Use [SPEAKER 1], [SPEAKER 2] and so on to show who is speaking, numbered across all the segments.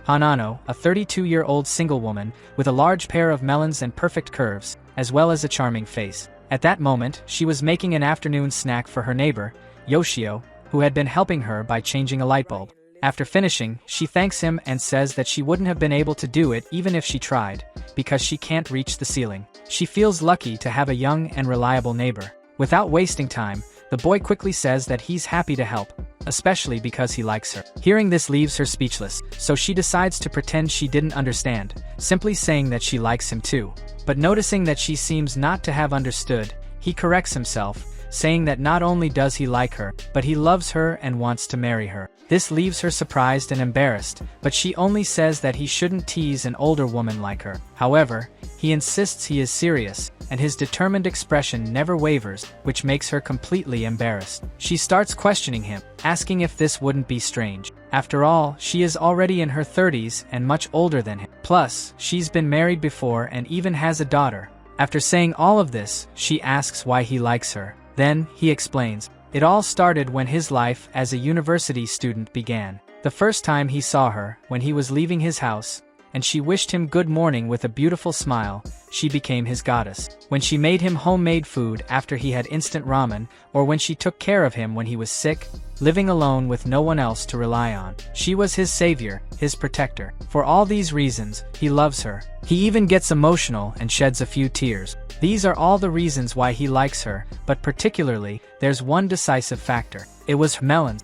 [SPEAKER 1] Hanano, a 32-year-old single woman, with a large pair of melons and perfect curves, as well as a charming face. At that moment, she was making an afternoon snack for her neighbor, Yoshio, who had been helping her by changing a light bulb. After finishing, she thanks him and says that she wouldn't have been able to do it even if she tried, because she can't reach the ceiling. She feels lucky to have a young and reliable neighbor. Without wasting time, the boy quickly says that he's happy to help, especially because he likes her. Hearing this leaves her speechless, so she decides to pretend she didn't understand, simply saying that she likes him too. But noticing that she seems not to have understood, he corrects himself, saying that not only does he like her, but he loves her and wants to marry her. This leaves her surprised and embarrassed, but she only says that he shouldn't tease an older woman like her. However, he insists he is serious, and his determined expression never wavers, which makes her completely embarrassed. She starts questioning him, asking if this wouldn't be strange. After all, she is already in her 30s and much older than him. Plus, she's been married before and even has a daughter. After saying all of this, she asks why he likes her. Then, he explains, it all started when his life as a university student began. The first time he saw her, when he was leaving his house, and she wished him good morning with a beautiful smile, she became his goddess. When she made him homemade food after he had instant ramen, or when she took care of him when he was sick, living alone with no one else to rely on, she was his savior, his protector. For all these reasons, he loves her. He even gets emotional and sheds a few tears. These are all the reasons why he likes her, but particularly, there's one decisive factor. It was her melons.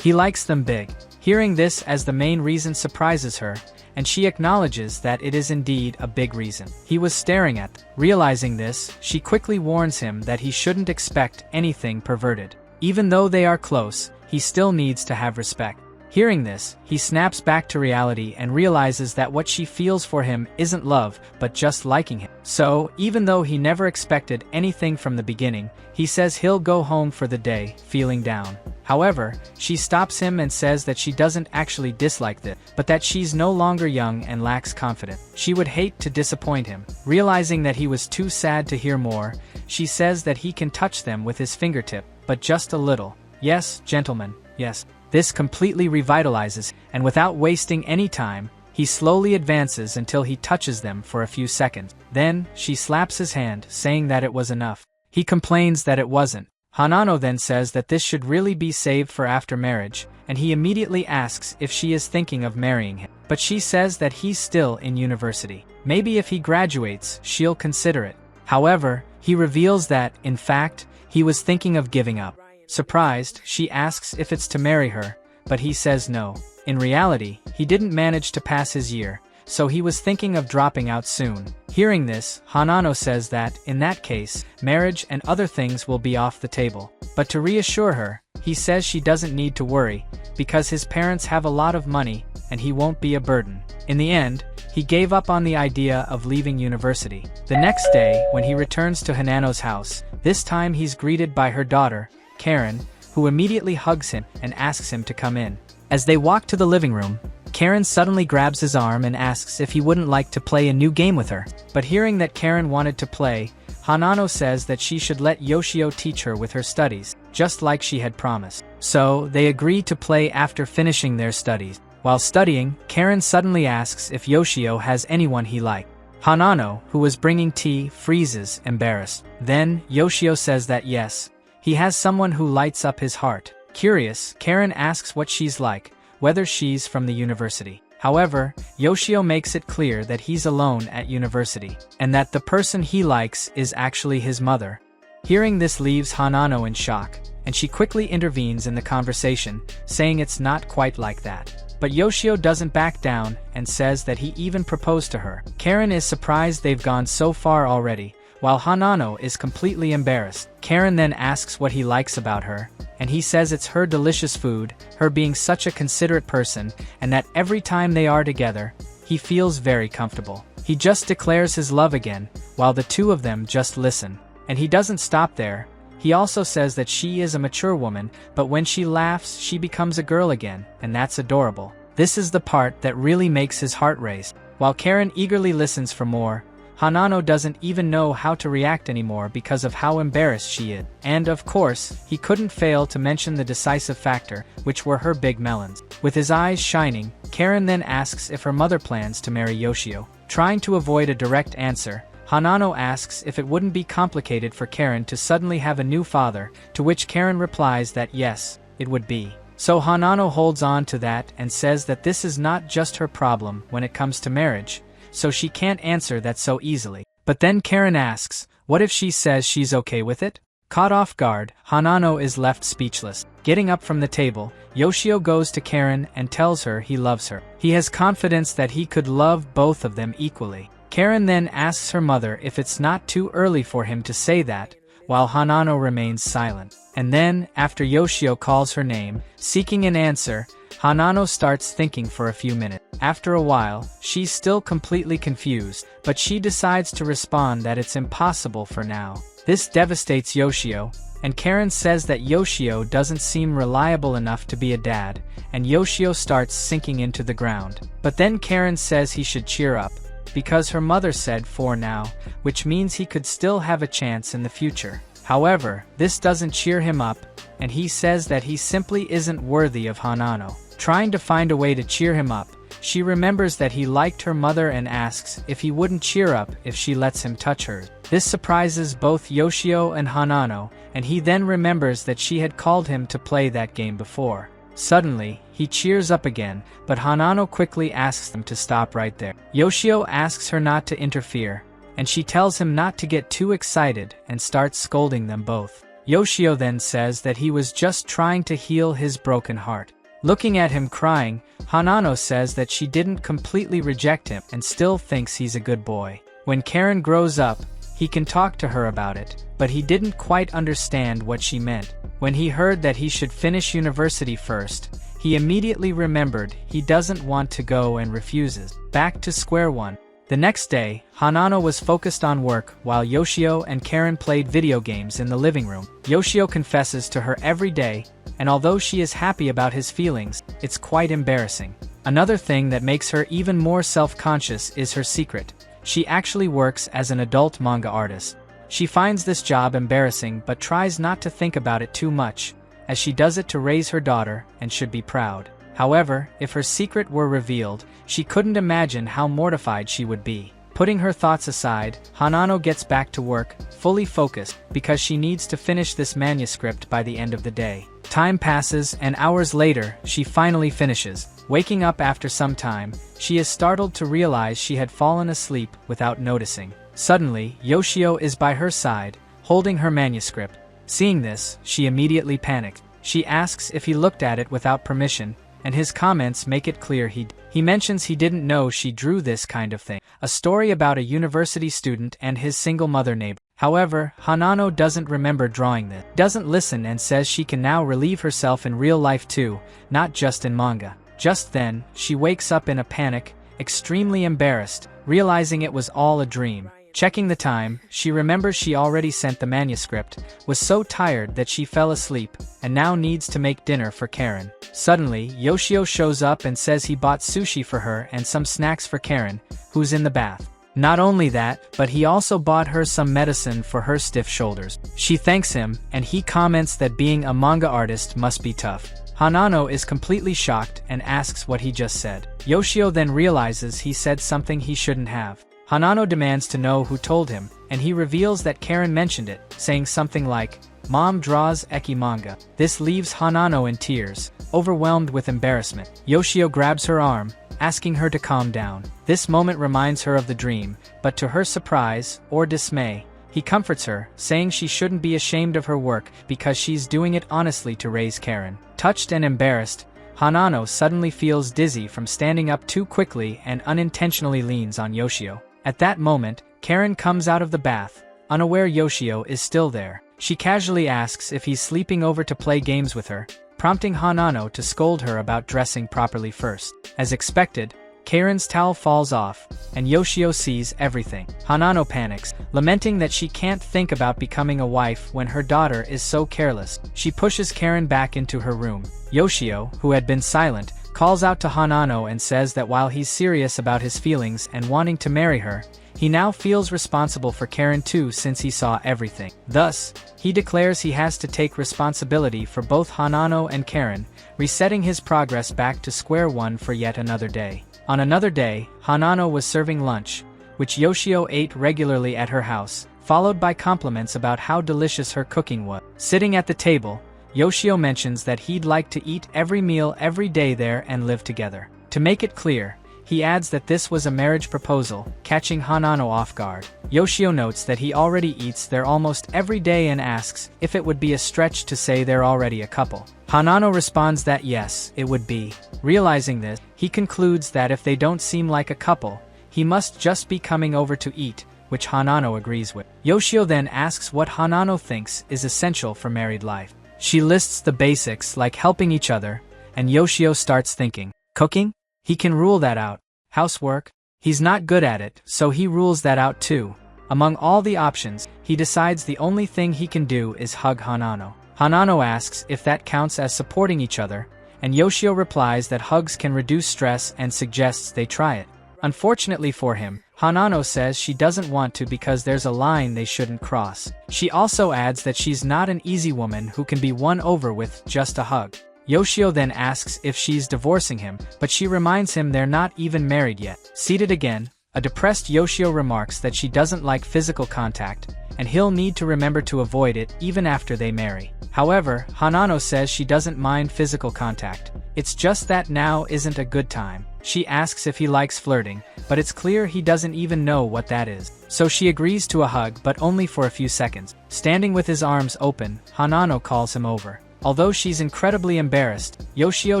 [SPEAKER 1] He likes them big. Hearing this as the main reason surprises her, and she acknowledges that it is indeed a big reason. He was staring at them. Realizing this, she quickly warns him that he shouldn't expect anything perverted. Even though they are close, he still needs to have respect. Hearing this, he snaps back to reality and realizes that what she feels for him isn't love, but just liking him. So, even though he never expected anything from the beginning, he says he'll go home for the day, feeling down. However, she stops him and says that she doesn't actually dislike this, but that she's no longer young and lacks confidence. She would hate to disappoint him. Realizing that he was too sad to hear more, she says that he can touch them with his fingertip, but just a little. Yes, gentlemen, yes. This completely revitalizes, and without wasting any time, he slowly advances until he touches them for a few seconds. Then, she slaps his hand, saying that it was enough. He complains that it wasn't. Hanano then says that this should really be saved for after marriage, and he immediately asks if she is thinking of marrying him. But she says that he's still in university. Maybe if he graduates, she'll consider it. However, he reveals that, in fact, he was thinking of giving up. Surprised, she asks if it's to marry her, but he says no. In reality, he didn't manage to pass his year, so he was thinking of dropping out soon. Hearing this, Hanano says that, in that case, marriage and other things will be off the table. But to reassure her, he says she doesn't need to worry, because his parents have a lot of money, and he won't be a burden. In the end, he gave up on the idea of leaving university. The next day, when he returns to Hanano's house, this time he's greeted by her daughter, Karen, who immediately hugs him and asks him to come in. As they walk to the living room, Karen suddenly grabs his arm and asks if he wouldn't like to play a new game with her. But hearing that Karen wanted to play, Hanano says that she should let Yoshio teach her with her studies, just like she had promised. So, they agree to play after finishing their studies. While studying, Karen suddenly asks if Yoshio has anyone he likes. Hanano, who was bringing tea, freezes, embarrassed. Then, Yoshio says that yes, he has someone who lights up his heart. Curious, Karen asks what she's like, whether she's from the university. However, Yoshio makes it clear that he's alone at university, and that the person he likes is actually his mother. Hearing this leaves Hanano in shock, and she quickly intervenes in the conversation, saying it's not quite like that. But Yoshio doesn't back down, and says that he even proposed to her. Karen is surprised they've gone so far already, while Hanano is completely embarrassed. Karen then asks what he likes about her, and he says it's her delicious food, her being such a considerate person, and that every time they are together, he feels very comfortable. He just declares his love again, while the two of them just listen. And he doesn't stop there. He also says that she is a mature woman, but when she laughs, she becomes a girl again, and that's adorable. This is the part that really makes his heart race. While Karen eagerly listens for more, Hanano doesn't even know how to react anymore because of how embarrassed she is. And of course, he couldn't fail to mention the decisive factor, which were her big melons. With his eyes shining, Karen then asks if her mother plans to marry Yoshio. Trying to avoid a direct answer, Hanano asks if it wouldn't be complicated for Karen to suddenly have a new father, to which Karen replies that yes, it would be. So Hanano holds on to that and says that this is not just her problem when it comes to marriage, so she can't answer that so easily. But then Karen asks, what if she says she's okay with it? Caught off guard, Hanano is left speechless. Getting up from the table, Yoshio goes to Karen and tells her he loves her. He has confidence that he could love both of them equally. Karen then asks her mother if it's not too early for him to say that, while Hanano remains silent. And then, after Yoshio calls her name, seeking an answer, Hanano starts thinking for a few minutes. After a while, she's still completely confused, but she decides to respond that it's impossible for now. This devastates Yoshio, and Karen says that Yoshio doesn't seem reliable enough to be a dad, and Yoshio starts sinking into the ground. But then Karen says he should cheer up, because her mother said for now, which means he could still have a chance in the future. However, this doesn't cheer him up, and he says that he simply isn't worthy of Hanano. Trying to find a way to cheer him up, she remembers that he liked her mother and asks if he wouldn't cheer up if she lets him touch her. This surprises both Yoshio and Hanano, and he then remembers that she had called him to play that game before. Suddenly, he cheers up again, but Hanano quickly asks them to stop right there. Yoshio asks her not to interfere, and she tells him not to get too excited and starts scolding them both. Yoshio then says that he was just trying to heal his broken heart. Looking at him crying, Hanano says that she didn't completely reject him and still thinks he's a good boy. When Karen grows up, he can talk to her about it, but he didn't quite understand what she meant. When he heard that he should finish university first, he immediately remembered he doesn't want to go and refuses. Back to square one. The next day, Hanano was focused on work while Yoshio and Karen played video games in the living room. Yoshio confesses to her every day, and although she is happy about his feelings, it's quite embarrassing. Another thing that makes her even more self-conscious is her secret. She actually works as an adult manga artist. She finds this job embarrassing but tries not to think about it too much, as she does it to raise her daughter and should be proud. However, if her secret were revealed, she couldn't imagine how mortified she would be. Putting her thoughts aside, Hanano gets back to work, fully focused, because she needs to finish this manuscript by the end of the day. Time passes, and hours later, she finally finishes. Waking up after some time, she is startled to realize she had fallen asleep without noticing. Suddenly, Yoshio is by her side, holding her manuscript. Seeing this, she immediately panicked. She asks if he looked at it without permission, and his comments make it clear he mentions he didn't know she drew this kind of thing. A story about a university student and his single mother neighbor. However, Hanano doesn't remember drawing this. Doesn't listen and says she can now relieve herself in real life too, not just in manga. Just then, she wakes up in a panic, extremely embarrassed, realizing it was all a dream. Checking the time, she remembers she already sent the manuscript, was so tired that she fell asleep, and now needs to make dinner for Karen. Suddenly, Yoshio shows up and says he bought sushi for her and some snacks for Karen, who's in the bath. Not only that, but he also bought her some medicine for her stiff shoulders. She thanks him, and he comments that being a manga artist must be tough. Hanano is completely shocked and asks what he just said. Yoshio then realizes he said something he shouldn't have. Hanano demands to know who told him, and he reveals that Karen mentioned it, saying something like, "Mom draws Ecchi manga." This leaves Hanano in tears, overwhelmed with embarrassment. Yoshio grabs her arm, asking her to calm down. This moment reminds her of the dream, but to her surprise, or dismay, he comforts her, saying she shouldn't be ashamed of her work because she's doing it honestly to raise Karen. Touched and embarrassed, Hanano suddenly feels dizzy from standing up too quickly and unintentionally leans on Yoshio. At that moment, Karen comes out of the bath, unaware Yoshio is still there. She casually asks if he's sleeping over to play games with her, prompting Hanano to scold her about dressing properly first. As expected, Karen's towel falls off, and Yoshio sees everything. Hanano panics, lamenting that she can't think about becoming a wife when her daughter is so careless. She pushes Karen back into her room. Yoshio, who had been silent, calls out to Hanano and says that while he's serious about his feelings and wanting to marry her, he now feels responsible for Karen too since he saw everything. Thus, he declares he has to take responsibility for both Hanano and Karen, resetting his progress back to square one for yet another day. On another day, Hanano was serving lunch, which Yoshio ate regularly at her house, followed by compliments about how delicious her cooking was. Sitting at the table, Yoshio mentions that he'd like to eat every meal every day there and live together. To make it clear, he adds that this was a marriage proposal, catching Hanano off guard. Yoshio notes that he already eats there almost every day and asks if it would be a stretch to say they're already a couple. Hanano responds that yes, it would be. Realizing this, he concludes that if they don't seem like a couple, he must just be coming over to eat, which Hanano agrees with. Yoshio then asks what Hanano thinks is essential for married life. She lists the basics like helping each other, and Yoshio starts thinking, cooking? He can rule that out. Housework? He's not good at it, so he rules that out too. Among all the options, he decides the only thing he can do is hug Hanano. Hanano asks if that counts as supporting each other, and Yoshio replies that hugs can reduce stress and suggests they try it. Unfortunately for him, Hanano says she doesn't want to because there's a line they shouldn't cross. She also adds that she's not an easy woman who can be won over with just a hug. Yoshio then asks if she's divorcing him, but she reminds him they're not even married yet. Seated again, a depressed Yoshio remarks that she doesn't like physical contact, and he'll need to remember to avoid it even after they marry. However, Hanano says she doesn't mind physical contact. It's just that now isn't a good time. She asks if he likes flirting, but it's clear he doesn't even know what that is. So she agrees to a hug, but only for a few seconds. Standing with his arms open, Hanano calls him over. Although she's incredibly embarrassed, Yoshio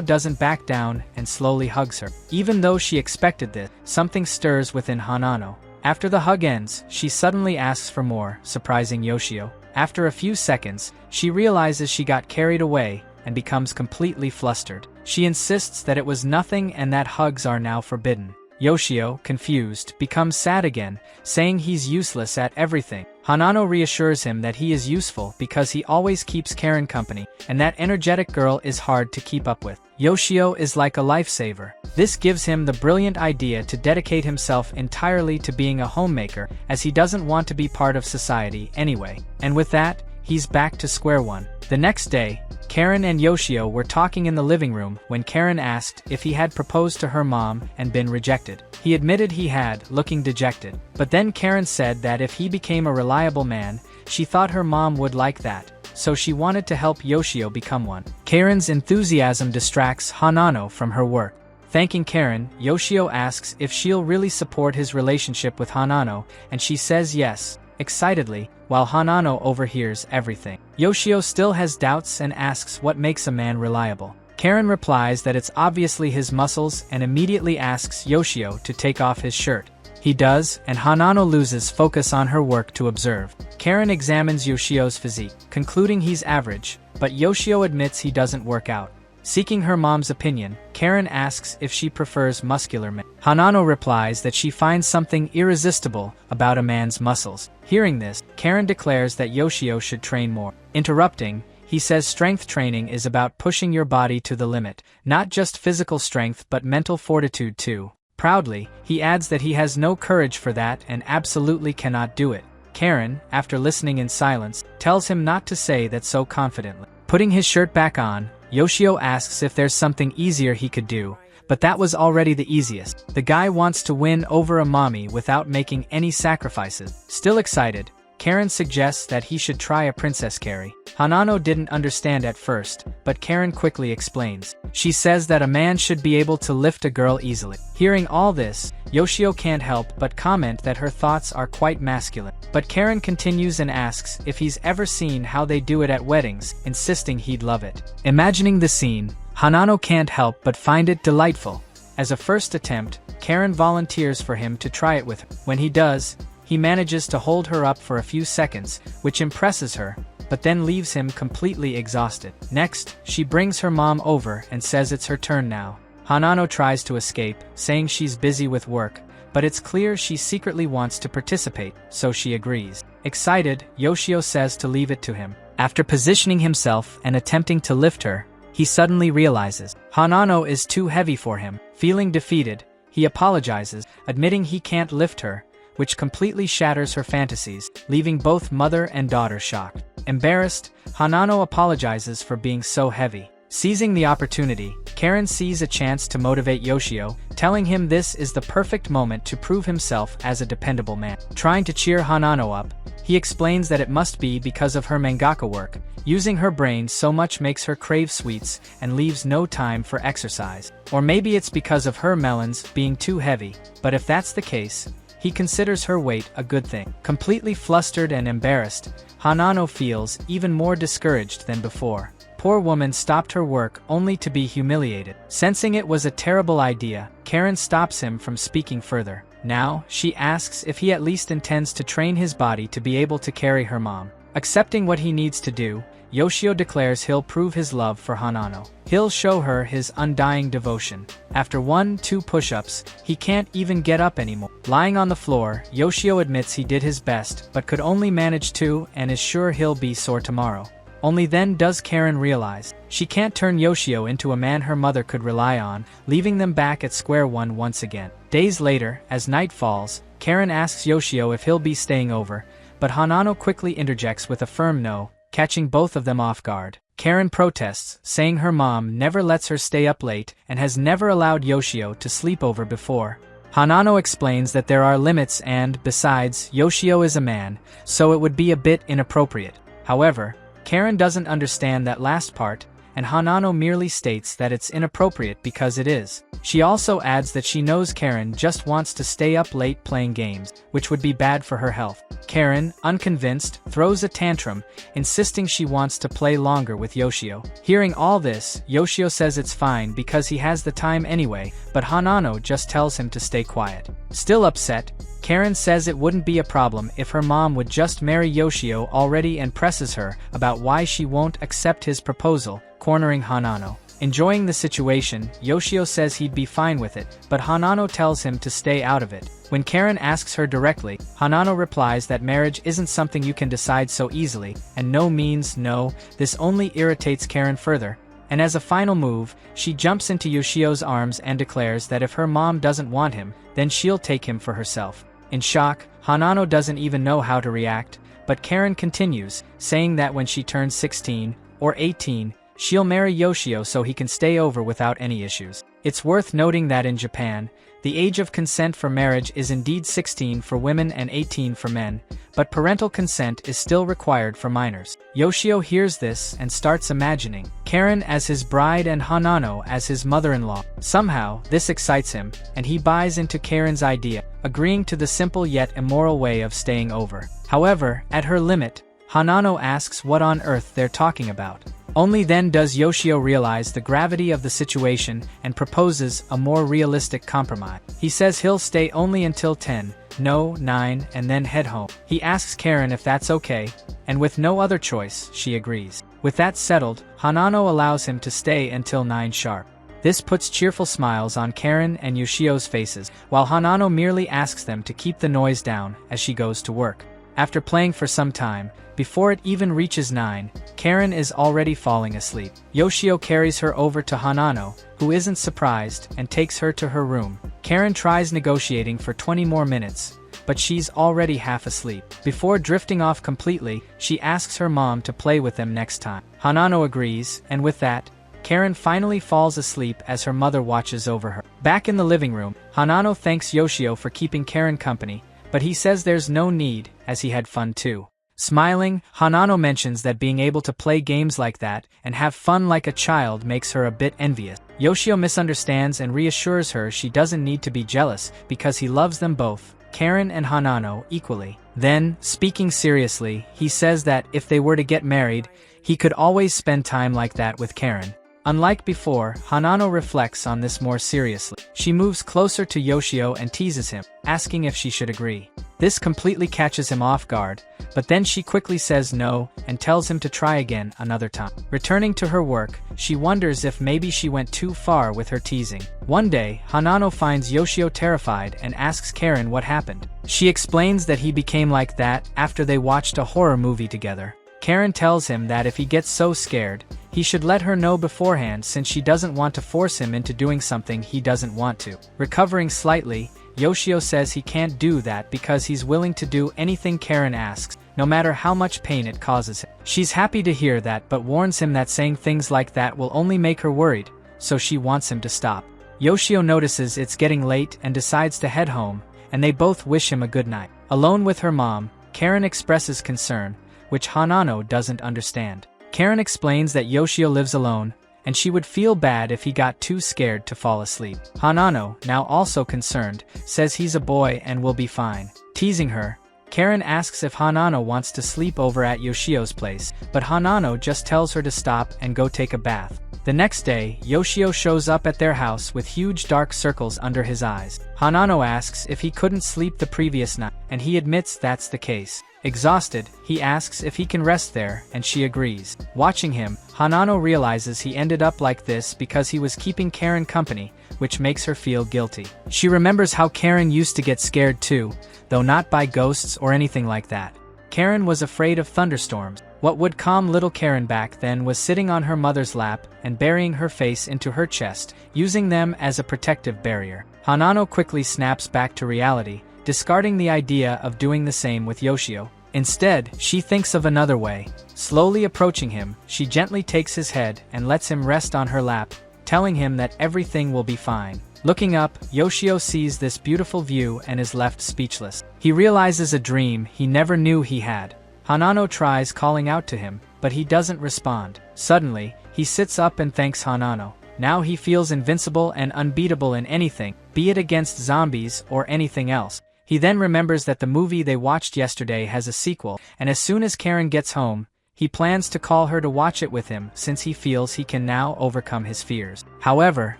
[SPEAKER 1] doesn't back down and slowly hugs her. Even though she expected this, something stirs within Hanano. After the hug ends, she suddenly asks for more, surprising Yoshio. After a few seconds, she realizes she got carried away and becomes completely flustered. She insists that it was nothing and that hugs are now forbidden. Yoshio, confused, becomes sad again, saying he's useless at everything. Hanano reassures him that he is useful because he always keeps Karen company, and that energetic girl is hard to keep up with. Yoshio is like a lifesaver. This gives him the brilliant idea to dedicate himself entirely to being a homemaker, as he doesn't want to be part of society anyway. And with that, he's back to square one. The next day, Karen and Yoshio were talking in the living room when Karen asked if he had proposed to her mom and been rejected. He admitted he had, looking dejected. But then Karen said that if he became a reliable man, she thought her mom would like that, so she wanted to help Yoshio become one. Karen's enthusiasm distracts Hanano from her work. Thanking Karen, Yoshio asks if she'll really support his relationship with Hanano, and she says yes, excitedly, while Hanano overhears everything. Yoshio still has doubts and asks what makes a man reliable. Karen replies that it's obviously his muscles and immediately asks Yoshio to take off his shirt. He does, and Hanano loses focus on her work to observe. Karen examines Yoshio's physique, concluding he's average, but Yoshio admits he doesn't work out. Seeking her mom's opinion, Karen asks if she prefers muscular men. Hanano replies that she finds something irresistible about a man's muscles. Hearing this, Karen declares that Yoshio should train more. Interrupting, he says strength training is about pushing your body to the limit, not just physical strength but mental fortitude too. Proudly, he adds that he has no courage for that and absolutely cannot do it. Karen, after listening in silence, tells him not to say that so confidently. Putting his shirt back on, Yoshio asks if there's something easier he could do, but that was already the easiest. The guy wants to win over a mommy without making any sacrifices. Still excited, Karen suggests that he should try a princess carry. Hanano didn't understand at first, but Karen quickly explains. She says that a man should be able to lift a girl easily. Hearing all this, Yoshio can't help but comment that her thoughts are quite masculine. But Karen continues and asks if he's ever seen how they do it at weddings, insisting he'd love it. Imagining the scene, Hanano can't help but find it delightful. As a first attempt, Karen volunteers for him to try it with her. When he does, he manages to hold her up for a few seconds, which impresses her, but then leaves him completely exhausted. Next, she brings her mom over and says it's her turn now. Hanano tries to escape, saying she's busy with work, but it's clear she secretly wants to participate, so she agrees. Excited, Yoshio says to leave it to him. After positioning himself and attempting to lift her, he suddenly realizes Hanano is too heavy for him. Feeling defeated, he apologizes, admitting he can't lift her, which completely shatters her fantasies, leaving both mother and daughter shocked. Embarrassed, Hanano apologizes for being so heavy. Seizing the opportunity, Karen sees a chance to motivate Yoshio, telling him this is the perfect moment to prove himself as a dependable man. Trying to cheer Hanano up, he explains that it must be because of her mangaka work. Using her brain so much makes her crave sweets and leaves no time for exercise. Or maybe it's because of her melons being too heavy, but if that's the case, he considers her weight a good thing. Completely flustered and embarrassed, Hanano feels even more discouraged than before. Poor woman stopped her work only to be humiliated. Sensing it was a terrible idea, Karen stops him from speaking further. Now, she asks if he at least intends to train his body to be able to carry her mom. Accepting what he needs to do, Yoshio declares he'll prove his love for Hanano. He'll show her his undying devotion. After 1-2 push-ups, he can't even get up anymore. Lying on the floor, Yoshio admits he did his best but could only manage 2 and is sure he'll be sore tomorrow. Only then does Karen realize she can't turn Yoshio into a man her mother could rely on, leaving them back at square one once again. Days later, as night falls, Karen asks Yoshio if he'll be staying over, but Hanano quickly interjects with a firm no, catching both of them off guard. Karen protests, saying her mom never lets her stay up late and has never allowed Yoshio to sleep over before. Hanano explains that there are limits and, besides, Yoshio is a man, so it would be a bit inappropriate. However, Karen doesn't understand that last part, and Hanano merely states that it's inappropriate because it is. She also adds that she knows Karen just wants to stay up late playing games, which would be bad for her health. Karen, unconvinced, throws a tantrum, insisting she wants to play longer with Yoshio. Hearing all this, Yoshio says it's fine because he has the time anyway, but Hanano just tells him to stay quiet. Still upset, Karen says it wouldn't be a problem if her mom would just marry Yoshio already and presses her about why she won't accept his proposal, cornering Hanano. Enjoying the situation, Yoshio says he'd be fine with it, but Hanano tells him to stay out of it. When Karen asks her directly, Hanano replies that marriage isn't something you can decide so easily, and no means no. This only irritates Karen further, and as a final move, she jumps into Yoshio's arms and declares that if her mom doesn't want him, then she'll take him for herself. In shock, Hanano doesn't even know how to react, but Karen continues, saying that when she turns 16, or 18, she'll marry Yoshio so he can stay over without any issues. It's worth noting that in Japan, the age of consent for marriage is indeed 16 for women and 18 for men, but parental consent is still required for minors. Yoshio hears this and starts imagining Karen as his bride and Hanano as his mother-in-law. Somehow, this excites him, and he buys into Karen's idea, agreeing to the simple yet immoral way of staying over. However, at her limit, Hanano asks what on earth they're talking about. Only then does Yoshio realize the gravity of the situation and proposes a more realistic compromise. He says he'll stay only until 10, no, 9, and then head home. He asks Karen if that's okay, and with no other choice, she agrees. With that settled, Hanano allows him to stay until 9 sharp. This puts cheerful smiles on Karen and Yoshio's faces, while Hanano merely asks them to keep the noise down as she goes to work. After playing for some time, before it even reaches 9, Karen is already falling asleep. Yoshio carries her over to Hanano, who isn't surprised, and takes her to her room. Karen tries negotiating for 20 more minutes, but she's already half asleep. Before drifting off completely, she asks her mom to play with them next time. Hanano agrees, and with that, Karen finally falls asleep as her mother watches over her. Back in the living room, Hanano thanks Yoshio for keeping Karen company, but he says there's no need, as he had fun too. Smiling, Hanano mentions that being able to play games like that and have fun like a child makes her a bit envious. Yoshio misunderstands and reassures her she doesn't need to be jealous because he loves them both, Karen and Hanano, equally. Then, speaking seriously, he says that if they were to get married, he could always spend time like that with Karen. Unlike before, Hanano reflects on this more seriously. She moves closer to Yoshio and teases him, asking if she should agree. This completely catches him off guard, but then she quickly says no and tells him to try again another time. Returning to her work, she wonders if maybe she went too far with her teasing. One day, Hanano finds Yoshio terrified and asks Karen what happened. She explains that he became like that after they watched a horror movie together. Karen tells him that if he gets so scared, he should let her know beforehand since she doesn't want to force him into doing something he doesn't want to. Recovering slightly, Yoshio says he can't do that because he's willing to do anything Karen asks, no matter how much pain it causes him. She's happy to hear that but warns him that saying things like that will only make her worried, so she wants him to stop. Yoshio notices it's getting late and decides to head home, and they both wish him a good night. Alone with her mom, Karen expresses concern, which Hanano doesn't understand. Karen explains that Yoshio lives alone, and she would feel bad if he got too scared to fall asleep. Hanano, now also concerned, says he's a boy and will be fine. Teasing her, Karen asks if Hanano wants to sleep over at Yoshio's place, but Hanano just tells her to stop and go take a bath. The next day, Yoshio shows up at their house with huge dark circles under his eyes. Hanano asks if he couldn't sleep the previous night, and he admits that's the case. Exhausted, he asks if he can rest there, and she agrees. Watching him, Hanano realizes he ended up like this because he was keeping Karen company, which makes her feel guilty. She remembers how Karen used to get scared too, though not by ghosts or anything like that. Karen was afraid of thunderstorms. What would calm little Karen back then was sitting on her mother's lap and burying her face into her chest, using them as a protective barrier. Hanano quickly snaps back to reality, discarding the idea of doing the same with Yoshio. Instead, she thinks of another way. Slowly approaching him, she gently takes his head and lets him rest on her lap, telling him that everything will be fine. Looking up, Yoshio sees this beautiful view and is left speechless. He realizes a dream he never knew he had. Hanano tries calling out to him, but he doesn't respond. Suddenly, he sits up and thanks Hanano. Now he feels invincible and unbeatable in anything, be it against zombies or anything else. He then remembers that the movie they watched yesterday has a sequel, and as soon as Karen gets home, he plans to call her to watch it with him since he feels he can now overcome his fears. However,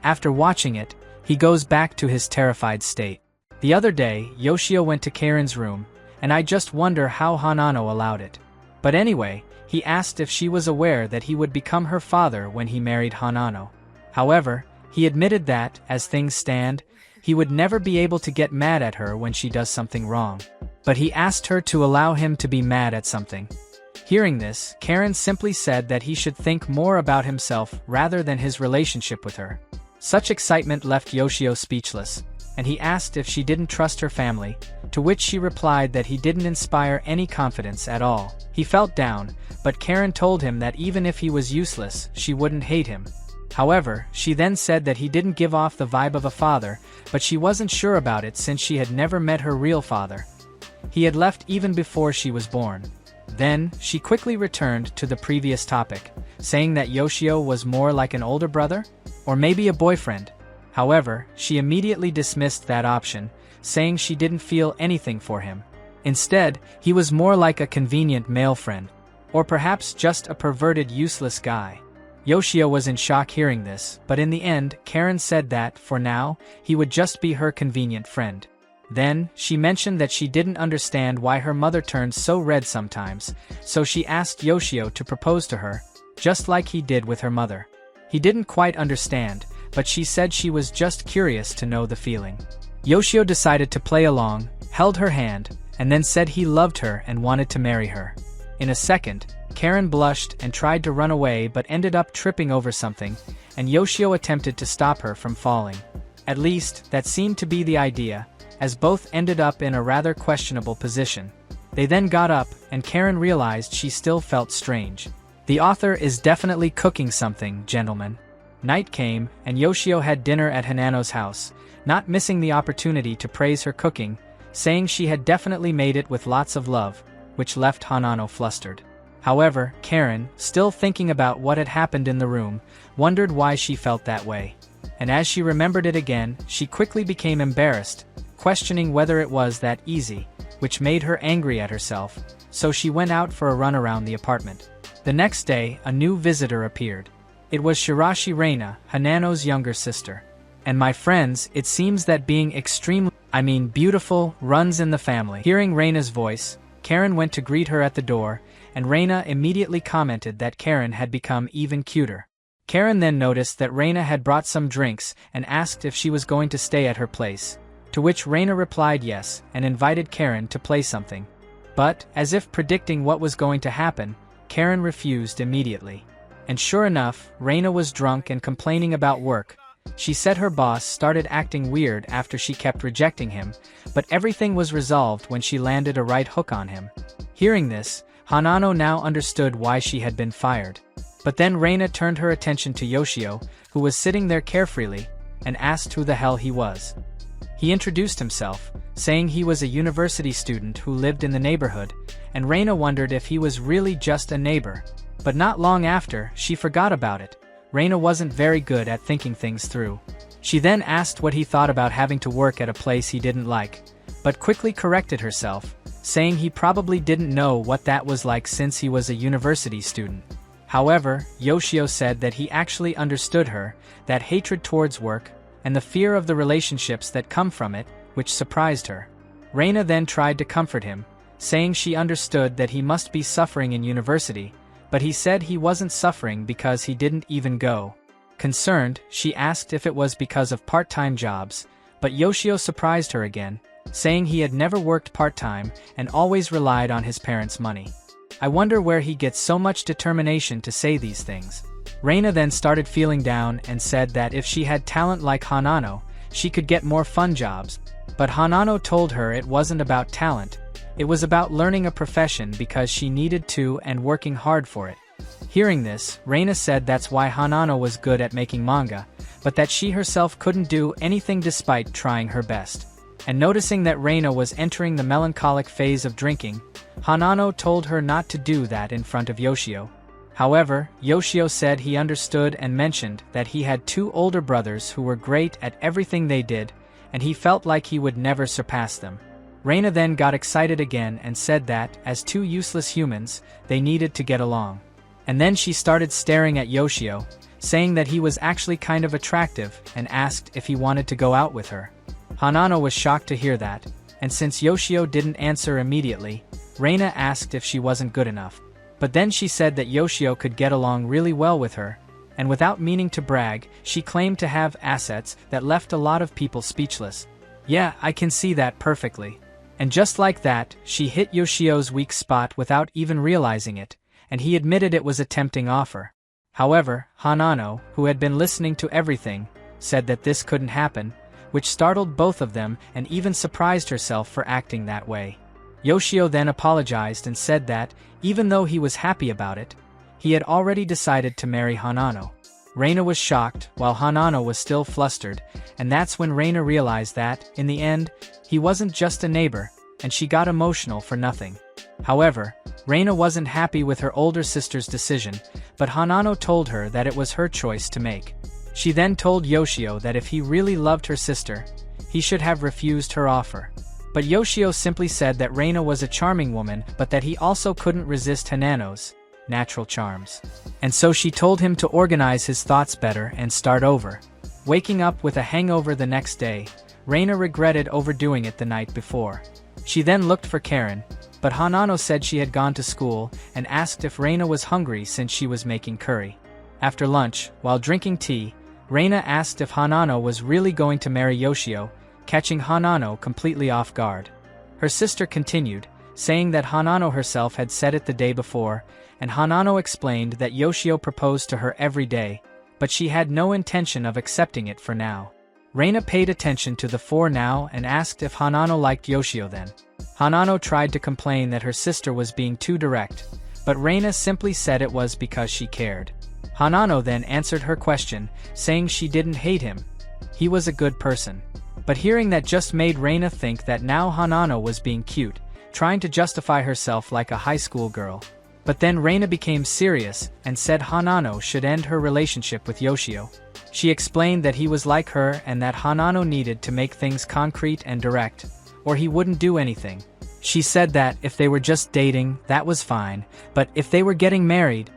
[SPEAKER 1] after watching it, he goes back to his terrified state. The other day, Yoshio went to Karen's room, and I just wonder how Hanano allowed it. But anyway, he asked if she was aware that he would become her father when he married Hanano. However, he admitted that, as things stand, he would never be able to get mad at her when she does something wrong. But he asked her to allow him to be mad at something. Hearing this, Karen simply said that he should think more about himself rather than his relationship with her. Such excitement left Yoshio speechless, and he asked if she didn't trust her family, to which she replied that he didn't inspire any confidence at all. He felt down, but Karen told him that even if he was useless, she wouldn't hate him. However, she then said that he didn't give off the vibe of a father, but she wasn't sure about it since she had never met her real father. He had left even before she was born. Then, she quickly returned to the previous topic, saying that Yoshio was more like an older brother, or maybe a boyfriend. However, she immediately dismissed that option, saying she didn't feel anything for him. Instead, he was more like a convenient male friend, or perhaps just a perverted useless guy. Yoshio was in shock hearing this, but in the end, Karen said that, for now, he would just be her convenient friend. Then, she mentioned that she didn't understand why her mother turned so red sometimes, so she asked Yoshio to propose to her, just like he did with her mother. He didn't quite understand, but she said she was just curious to know the feeling. Yoshio decided to play along, held her hand, and then said he loved her and wanted to marry her. In a second, Karen blushed and tried to run away but ended up tripping over something, and Yoshio attempted to stop her from falling. At least, that seemed to be the idea, as both ended up in a rather questionable position. They then got up, and Karen realized she still felt strange. The author is definitely cooking something, gentlemen. Night came, and Yoshio had dinner at Hanano's house, not missing the opportunity to praise her cooking, saying she had definitely made it with lots of love, which left Hanano flustered. However, Karen, still thinking about what had happened in the room, wondered why she felt that way. And as she remembered it again, she quickly became embarrassed, questioning whether it was that easy, which made her angry at herself, so she went out for a run around the apartment. The next day, a new visitor appeared. It was Shirashi Reina, Hanano's younger sister. And my friends, it seems that being beautiful, runs in the family. Hearing Reina's voice, Karen went to greet her at the door, and Reina immediately commented that Karen had become even cuter. Karen then noticed that Reina had brought some drinks and asked if she was going to stay at her place, to which Reina replied yes and invited Karen to play something. But, as if predicting what was going to happen, Karen refused immediately. And sure enough, Reina was drunk and complaining about work. She said her boss started acting weird after she kept rejecting him, but everything was resolved when she landed a right hook on him. Hearing this, Hanano now understood why she had been fired. But then Reina turned her attention to Yoshio, who was sitting there carefreely, and asked who the hell he was. He introduced himself, saying he was a university student who lived in the neighborhood, and Reina wondered if he was really just a neighbor. But not long after, she forgot about it. Reina wasn't very good at thinking things through. She then asked what he thought about having to work at a place he didn't like, but quickly corrected herself, saying he probably didn't know what that was like since he was a university student. However, Yoshio said that he actually understood her, that hatred towards work, and the fear of the relationships that come from it, which surprised her. Reina then tried to comfort him, saying she understood that he must be suffering in university, but he said he wasn't suffering because he didn't even go. Concerned, she asked if it was because of part-time jobs, but Yoshio surprised her again, saying he had never worked part-time and always relied on his parents' money. I wonder where he gets so much determination to say these things. Reina then started feeling down and said that if she had talent like Hanano, she could get more fun jobs. But Hanano told her it wasn't about talent, it was about learning a profession because she needed to and working hard for it. Hearing this, Reina said that's why Hanano was good at making manga, but that she herself couldn't do anything despite trying her best. And noticing that Reina was entering the melancholic phase of drinking, Hanano told her not to do that in front of Yoshio. However, Yoshio said he understood and mentioned that he had two older brothers who were great at everything they did, and he felt like he would never surpass them. Reina then got excited again and said that, as two useless humans, they needed to get along. And then she started staring at Yoshio, saying that he was actually kind of attractive, and asked if he wanted to go out with her. Hanano was shocked to hear that, and since Yoshio didn't answer immediately, Reina asked if she wasn't good enough. But then she said that Yoshio could get along really well with her, and without meaning to brag, she claimed to have assets that left a lot of people speechless. Yeah, I can see that perfectly. And just like that, she hit Yoshio's weak spot without even realizing it, and he admitted it was a tempting offer. However, Hanano, who had been listening to everything, said that this couldn't happen, which startled both of them and even surprised herself for acting that way. Yoshio then apologized and said that, even though he was happy about it, he had already decided to marry Hanano. Reina was shocked, while Hanano was still flustered, and that's when Reina realized that, in the end, he wasn't just a neighbor, and she got emotional for nothing. However, Reina wasn't happy with her older sister's decision, but Hanano told her that it was her choice to make. She then told Yoshio that if he really loved her sister, he should have refused her offer. But Yoshio simply said that Reina was a charming woman, but that he also couldn't resist Hanano's natural charms. And so she told him to organize his thoughts better and start over. Waking up with a hangover the next day, Reina regretted overdoing it the night before. She then looked for Karen, but Hanano said she had gone to school and asked if Reina was hungry since she was making curry. After lunch, while drinking tea, Reina asked if Hanano was really going to marry Yoshio, catching Hanano completely off guard. Her sister continued, saying that Hanano herself had said it the day before, and Hanano explained that Yoshio proposed to her every day, but she had no intention of accepting it for now. Reina paid attention to the for now and asked if Hanano liked Yoshio then. Hanano tried to complain that her sister was being too direct, but Reina simply said it was because she cared. Hanano then answered her question, saying she didn't hate him. He was a good person. But hearing that just made Reina think that now Hanano was being cute, trying to justify herself like a high school girl. But then Reina became serious and said Hanano should end her relationship with Yoshio. She explained that he was like her and that Hanano needed to make things concrete and direct, or he wouldn't do anything. She said that if they were just dating, that was fine, but if they were getting married...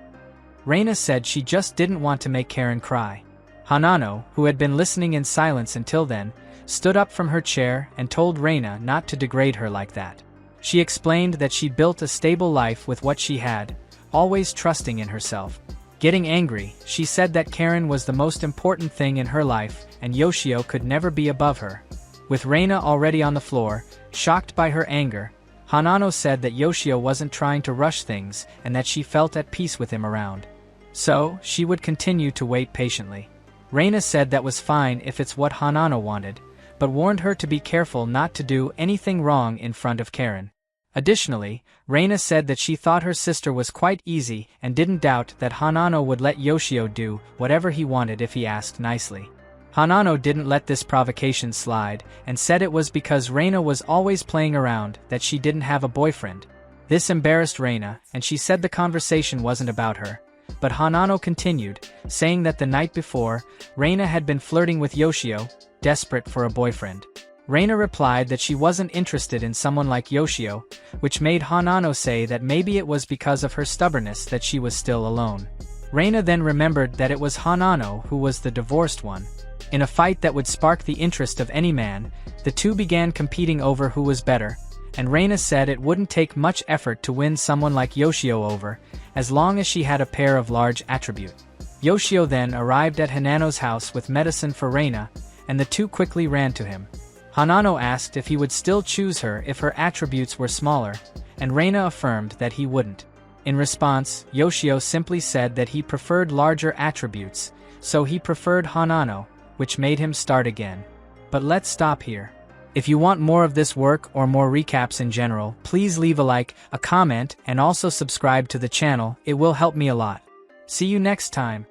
[SPEAKER 1] Reina said she just didn't want to make Karen cry. Hanano, who had been listening in silence until then, stood up from her chair and told Reina not to degrade her like that. She explained that she built a stable life with what she had, always trusting in herself. Getting angry, she said that Karen was the most important thing in her life and Yoshio could never be above her. With Reina already on the floor, shocked by her anger, Hanano said that Yoshio wasn't trying to rush things and that she felt at peace with him around. So, she would continue to wait patiently. Reina said that was fine if it's what Hanano wanted, but warned her to be careful not to do anything wrong in front of Karen. Additionally, Reina said that she thought her sister was quite easy and didn't doubt that Hanano would let Yoshio do whatever he wanted if he asked nicely. Hanano didn't let this provocation slide and said it was because Reina was always playing around that she didn't have a boyfriend. This embarrassed Reina, and she said the conversation wasn't about her. But Hanano continued, saying that the night before, Reina had been flirting with Yoshio, desperate for a boyfriend. Reina replied that she wasn't interested in someone like Yoshio, which made Hanano say that maybe it was because of her stubbornness that she was still alone. Reina then remembered that it was Hanano who was the divorced one. In a fight that would spark the interest of any man, the two began competing over who was better, and Reina said it wouldn't take much effort to win someone like Yoshio over, as long as she had a pair of large attributes. Yoshio then arrived at Hanano's house with medicine for Reina, and the two quickly ran to him. Hanano asked if he would still choose her if her attributes were smaller, and Reina affirmed that he wouldn't. In response, Yoshio simply said that he preferred larger attributes, so he preferred Hanano, which made him start again. But let's stop here. If you want more of this work or more recaps in general, please leave a like, a comment, and also subscribe to the channel. It will help me a lot. See you next time.